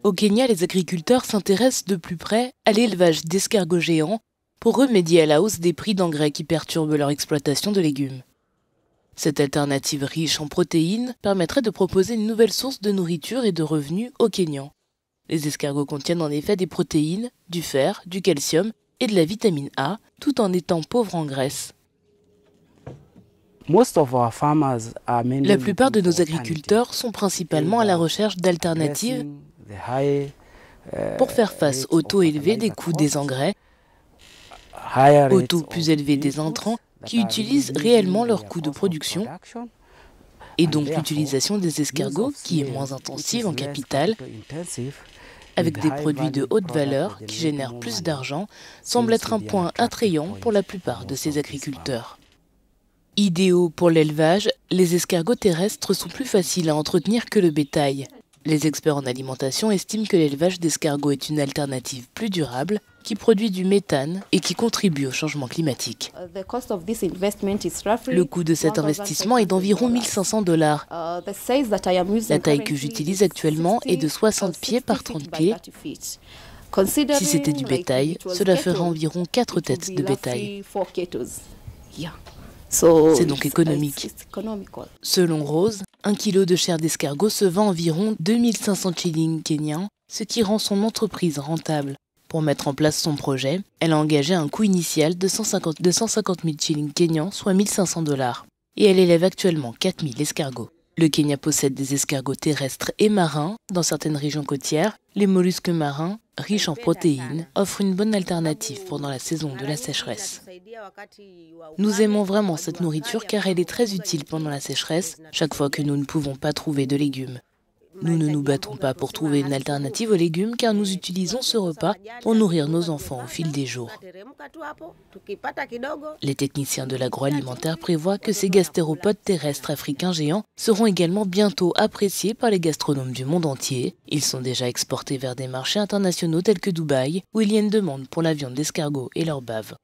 Au Kenya, les agriculteurs s'intéressent de plus près à l'élevage d'escargots géants pour remédier à la hausse des prix d'engrais qui perturbent leur exploitation de légumes. Cette alternative riche en protéines permettrait de proposer une nouvelle source de nourriture et de revenus aux Kenyans. Les escargots contiennent en effet des protéines, du fer, du calcium et de la vitamine A, tout en étant pauvres en graisse. La plupart de nos agriculteurs sont principalement à la recherche d'alternatives pour faire face au taux élevé des coûts des engrais, au taux plus élevé des intrants qui utilisent réellement leur coût de production, et donc l'utilisation des escargots qui est moins intensive en capital, avec des produits de haute valeur qui génèrent plus d'argent, semble être un point attrayant pour la plupart de ces agriculteurs. Idéaux pour l'élevage, les escargots terrestres sont plus faciles à entretenir que le bétail. Les experts en alimentation estiment que l'élevage d'escargots est une alternative plus durable, qui produit du méthane et qui contribue au changement climatique. Le coût de cet investissement est d'environ $1500. La taille que j'utilise actuellement est de 60 pieds par 30 pieds. Si c'était du bétail, cela ferait environ 4 têtes de bétail. C'est donc économique. Selon Rose, 1 kilo de chair d'escargot se vend environ 2500 shillings kenyans, ce qui rend son entreprise rentable. Pour mettre en place son projet, elle a engagé un coût initial de 150 000 shillings kenyans, soit $1500. Et elle élève actuellement 4000 escargots. Le Kenya possède des escargots terrestres et marins dans certaines régions côtières. Les mollusques marins, riches en protéines, offrent une bonne alternative pendant la saison de la sécheresse. Nous aimons vraiment cette nourriture car elle est très utile pendant la sécheresse, chaque fois que nous ne pouvons pas trouver de légumes. Nous ne nous battons pas pour trouver une alternative aux légumes car nous utilisons ce repas pour nourrir nos enfants au fil des jours. Les techniciens de l'agroalimentaire prévoient que ces gastéropodes terrestres africains géants seront également bientôt appréciés par les gastronomes du monde entier. Ils sont déjà exportés vers des marchés internationaux tels que Dubaï, où il y a une demande pour la viande d'escargot et leur bave.